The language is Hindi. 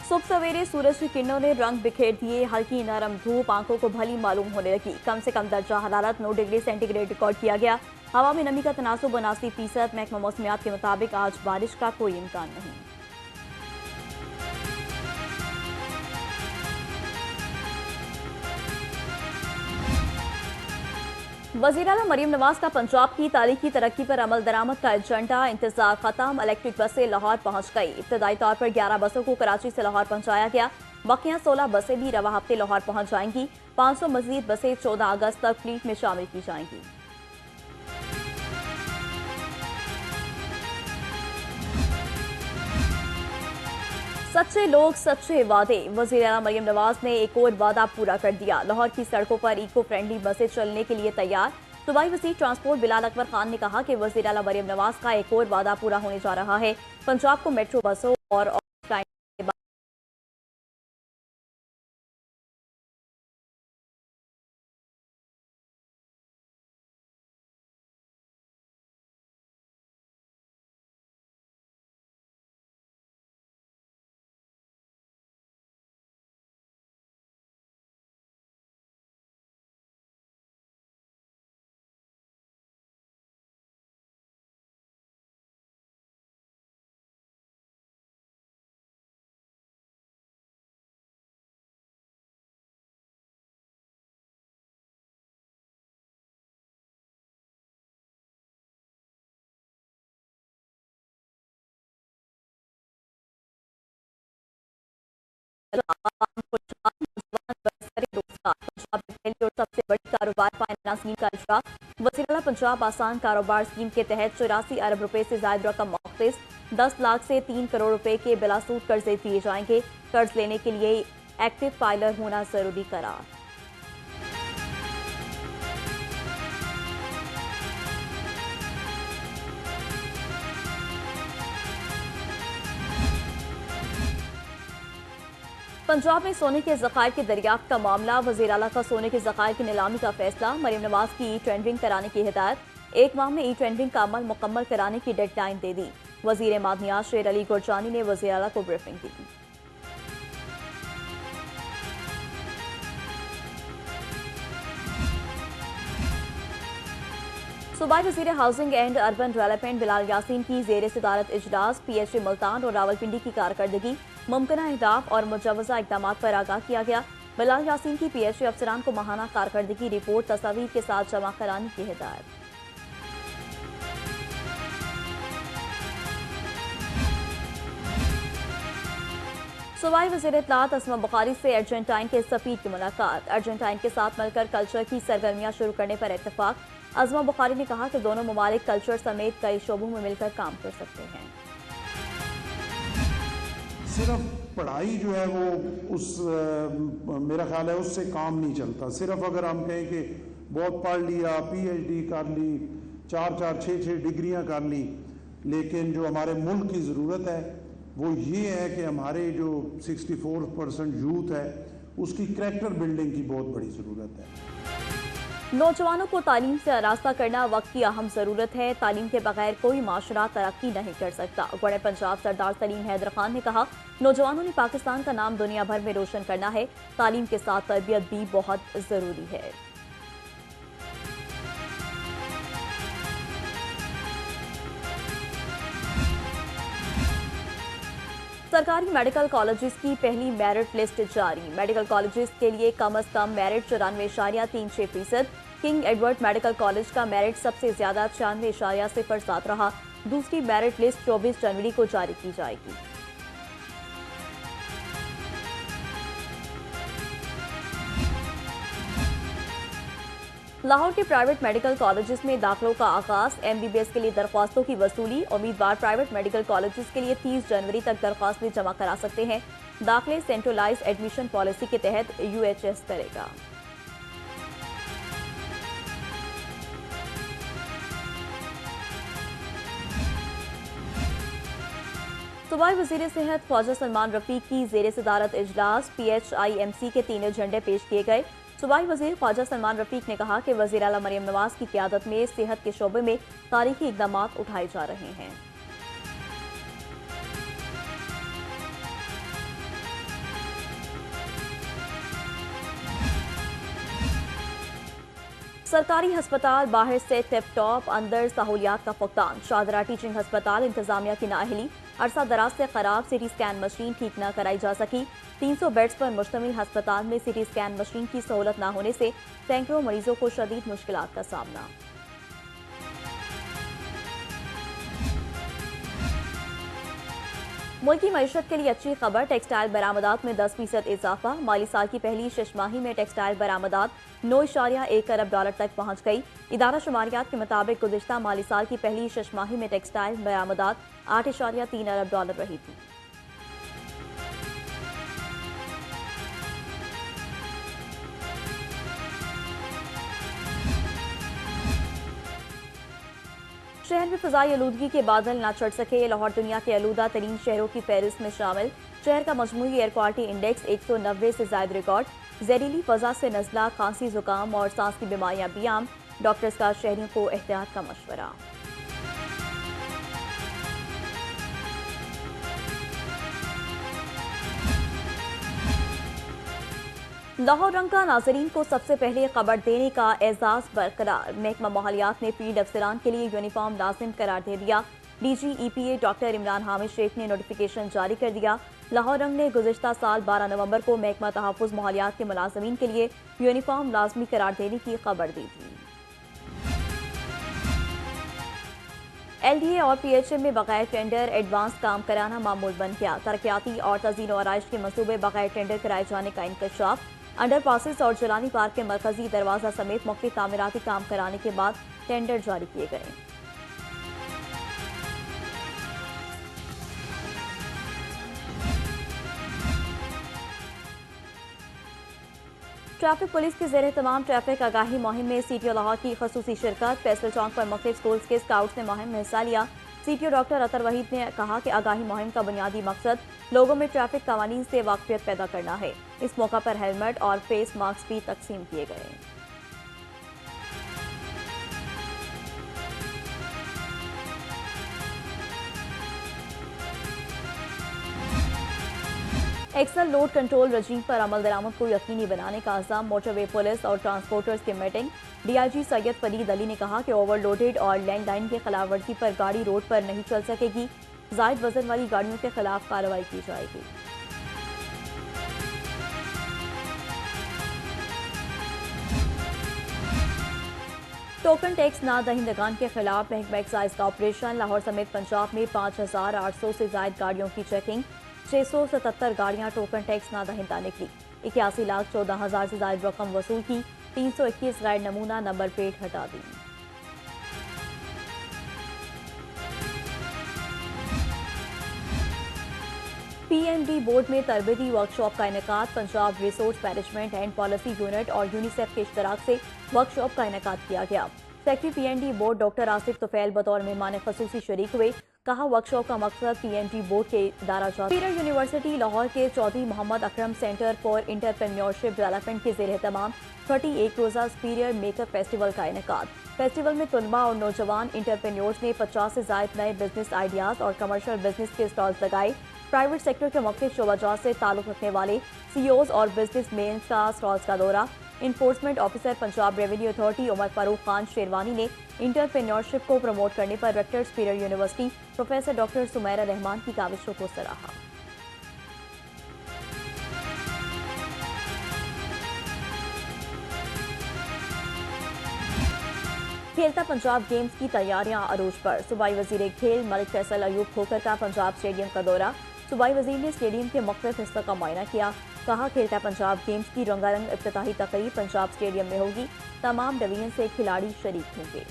सुबह सवेरे सूरज की किरणों ने रंग बिखेर दिए। हल्की नरम धूप आंखों को भली मालूम होने लगी। कम से कम दर्जा हरारत 9 डिग्री सेंटीग्रेड रिकॉर्ड किया गया। हवा में नमी का तनासुब 89%। महकमा मौसमियात के मुताबिक आज बारिश का कोई इम्कान नहीं। वज़ीर आला मरीम नवाज का पंजाब की तारीखी तरक्की पर अमल दरामद का एजेंडा। इंतजार खत्म। इलेक्ट्रिक बसें लाहौर पहुंच गई। इब्तदाई तौर पर 11 बसों को कराची से लाहौर पहुंचाया गया। बाकियां 16 बसें भी रवा हफ्ते लाहौर पहुंच जाएंगी। 500 मजीद बसें 14 अगस्त तक फ्लीट में शामिल की जाएंगी। सच्चे लोग सच्चे वादे। वज़ीर आला मरीम नवाज ने एक और वादा पूरा कर दिया। लाहौर की सड़कों पर इको फ्रेंडली बसें चलने के लिए तैयार। सूबाई वज़ीर ट्रांसपोर्ट बिलाल अकबर खान ने कहा कि वज़ीर आला मरीम नवाज का एक और वादा पूरा होने जा रहा है। पंजाब को मेट्रो बसों और पंजाब में पहली और सबसे बड़ी कारोबार फाइनेंस स्कीम का इजरा। वज़ीर आला पंजाब आसान कारोबार स्कीम के तहत 84 अरब रुपए से ज्यादा रकम मुख्तस 10 लाख से 3 करोड़ रुपए के बिलासूद कर्जे दिए जाएंगे। कर्ज लेने के लिए एक्टिव फाइलर होना जरूरी करार। पंजाब में सोने के ज़खायर की दरियाफ्त का मामला। वज़ीर आला का सोने के ज़खायर की नीलामी का फैसला। मरीम नवाज की ई टेंडरिंग कराने की हिदायत। 1 माह में ई टेंडरिंग का अमल मुकम्मल कराने की डेडलाइन दे दी। वज़ीर मादनियात शेर अली गुरजानी ने वज़ीर आला को ब्रीफिंग दी। सूबाई वज़ीर housing and urban development Bilal Yasin की ज़ेर सदारत इजलास। PHA मुल्तान और रावलपिंडी की कारकर्दगी, मुमकिना अहदाफ और मुजवज़ा इक़दाम पर आगाह किया गया। बिलाल यासीन की PHA अफसरान को माहाना कारकर्दगी रिपोर्ट तस्वीर के साथ जमा कराने की हिदायत। सूबाई वज़ीर इत्तलात असमा बुखारी से अर्जेंटाइन के सफ़ीर की मुलाकात। अर्जेंटाइन के साथ मिलकर कल्चर की सरगर्मियां शुरू करने पर इत्तफाक। असमा बुखारी ने कहा कि दोनों ममालिक कल्चर समेत कई शोबों में मिलकर काम कर सकते हैं। सिर्फ पढ़ाई जो है वो मेरा ख्याल है उससे काम नहीं चलता। सिर्फ अगर हम कहें कि बहुत पढ़ लिया, PhD कर ली, 4-4, 6-6 डिग्रियां कर ली, लेकिन जो हमारे मुल्क की ज़रूरत है वो ये है कि हमारे जो 64% यूथ है उसकी करैक्टर बिल्डिंग की बहुत बड़ी ज़रूरत है। नौजवानों को तालीम से आरास्ता करना वक्त की अहम ज़रूरत है। तालीम के बगैर कोई माशरा तरक्की नहीं कर सकता। गवर्नर पंजाब सरदार सलीम हैदर खान ने कहा, नौजवानों ने पाकिस्तान का नाम दुनिया भर में रोशन करना है। तालीम के साथ तरबियत भी बहुत ज़रूरी है। सरकारी मेडिकल कॉलेजेस की पहली मेरिट लिस्ट जारी। मेडिकल कॉलेजेस के लिए कम अज कम merit 94.36%। King Edward medical college का मेरिट सबसे ज्यादा 96.07 रहा। दूसरी मेरिट लिस्ट 24 जनवरी को जारी की जाएगी। लाहौर के प्राइवेट मेडिकल कॉलेजेस में दाखिलों का आगाज। MBBS के लिए दरख्वास्तों की वसूली। उम्मीदवार प्राइवेट मेडिकल कॉलेजेस के लिए 30 जनवरी तक दरख्वास्तें जमा करा सकते हैं। दाखिले सेंट्रलाइज एडमिशन पॉलिसी के तहत UHS करेगा। सूबाई वज़ीर सेहत ख्वाजा सलमान रफीक की ज़ेर सदारत इजलास। PHIMC के 3 एजेंडे पेश किए गए। सूबाई वज़ीर ख्वाजा सलमान रफीक ने कहा कि वज़ीर आला मरीम नवाज की क़यादत में सेहत के शोबे में तारीखी इक़दाम उठाए जा रहे हैं। सरकारी अस्पताल बाहर से टिप टॉप, अंदर सहूलियात का फुकदान। शाहदरा टीचिंग अस्पताल इंतजामिया की नाअहली, अरसा दराज से खराब सिटी स्कैन मशीन ठीक न कराई जा सकी। 300 बेड्स पर मुश्तमिल अस्पताल में सिटी स्कैन मशीन की सहूलत न होने से सैकड़ों मरीजों को शदीद मुश्किलात का सामना। मुल्की मईशत के लिए अच्छी खबर, टेक्सटाइल बरामदात में 10% इजाफा। माली साल की पहली छमाही में टेक्सटाइल बरामदात 9.1 अरब डॉलर तक पहुंच गई। इदारा शुमारियात के मुताबिक गुज़िश्ता माली साल की पहली छमाही में टेक्सटाइल बरामदात 8.3 अरब डॉलर रही थी। शहर में फ़ज़ाई आलूदगी के बादल न चढ़ सके। लाहौर दुनिया के आलूदा तरीन शहरों की फहरिस्त में शामिल। शहर का मजमूई एयर क्वालिटी इंडेक्स 190 से ज़ायद रिकॉर्ड। जहरीली फ़ज़ा से नज़ला, खांसी, जुकाम और सांस की बीमारियां भी आम। डॉक्टर्स का शहरियों को एहतियात का मशवरा। लाहौर रंग का नाजरीन को सबसे पहले खबर देने का एजाज बरकरार। महकमा माहौलियात ने फील्ड अफसरान के लिए यूनिफॉर्म लाजिम करार दे दिया। DGEPA डॉक्टर इमरान हामिद शेख ने नोटिफिकेशन जारी कर दिया। लाहौर रंग ने गुज़िश्ता साल 12 नवंबर को महकमा तहफ़्फ़ुज़ माहौलियात के मुलाज़मीन के लिए यूनिफॉर्म लाजमी करार देने की खबर दी थी। LDA और PHM में बगैर टेंडर एडवांस काम कराना मामूल बन गया। तरक्याती और तज़ीन व आराइश के मंसूबे बगैर टेंडर कराए जाने का इंकशाफ। अंडर पासिस और जलानी पार्क के मरकजी दरवाजा समेत मुख्तलिफ तामीराती काम कराने के बाद टेंडर जारी किए गए। ट्रैफिक पुलिस की ज़ेर तमाम ट्रैफिक आगाही मुहिम में CTO लाहौर की खसूसी शिरकत। फैसल चौक पर मुख्तलिफ स्कूल्स के स्काउट्स ने मुहिम में हिस्सा लिया। CTO डॉक्टर अतर वहीद ने कहा कि आगाही मुहिम का बुनियादी मकसद लोगों में ट्रैफिक कवानीन से वाकफियत पैदा करना है। इस मौका पर हेलमेट और फेस मास्क भी तकसीम किए गए। एक्सल लोड कंट्रोल रजीम पर अमल दरामद को यकीनी बनाने का अज़म। मोटरवे पुलिस और ट्रांसपोर्टर्स की मीटिंग। DIG सैयद फरीद अली ने कहा कि ओवरलोडेड और लैंडलाइन की खिलाफ वर्जी पर गाड़ी रोड पर नहीं चल सकेगी। ज़ायद वजन वाली गाड़ियों के खिलाफ कार्रवाई की जाएगी। टोकन टैक्स ना दहिंदगान के खिलाफ महकमा एक्साइज का ऑपरेशन। लाहौर समेत पंजाब में 5800 से ज्यादा गाड़ियों की चेकिंग। 677 गाड़ियां टोकन टैक्स ना दहिंदा निकली। 81,14,000 से ज्यादा रकम वसूल की। 321 गाइड नमूना नंबर प्लेट हटा दी। PND बोर्ड में तरबेती वर्कशॉप का इनेकाद। Punjab resource management and policy unit और यूनिसेफ के इश्तराक से वर्कशॉप का इनेकाद किया गया। Secretary PND board doctor Asif Tufail बतौर मेहमान खसूसी शरीक हुए। कहा वर्कशॉप का मकसद PND बोर्ड के इदारा सुपीरियर यूनिवर्सिटी लाहौर के Chaudhary Mohammad Akram centre for entrepreneurship development के ज़ेर एहतमाम 31 रोज़ा सुपीरियर मेकअप फेस्टिवल का इनेकाद। फेस्टिवल में तुलबा और नौजवान इंटरप्रेन्योर्स ने 50 से ज्यादा नए बिजनेस आइडियाज और कमर्शियल बिजनेस के स्टॉल्स लगाए। प्राइवेट सेक्टर के मुख्तलिफ शोबाजात से ताल्लुक रखने वाले CEOs और बिजनेस मैन का स्टॉल्स का दौरा। Enforcement officer Punjab revenue authority Umar Farooq Khan Sherwani ने इंटरप्रेन्योरशिप को प्रमोट करने पर rector Superior University professor doctor Sumaira Rahman की काविशों को सराहा। खेलता पंजाब गेम्स की तैयारियां अरूज पर। सूबाई वजीर खेल मलिक फैसल अयूब खोखर का पंजाब स्टेडियम का दौरा। सूबाई वजीर ने स्टेडियम के मुख्तलिफ हिस्सों का मुआयना किया। कहा खेलता पंजाब गेम्स की रंगारंग इफ्तिताही तकरीब पंजाब स्टेडियम में होगी। तमाम डिवीजन से खिलाड़ी शरीक होंगे।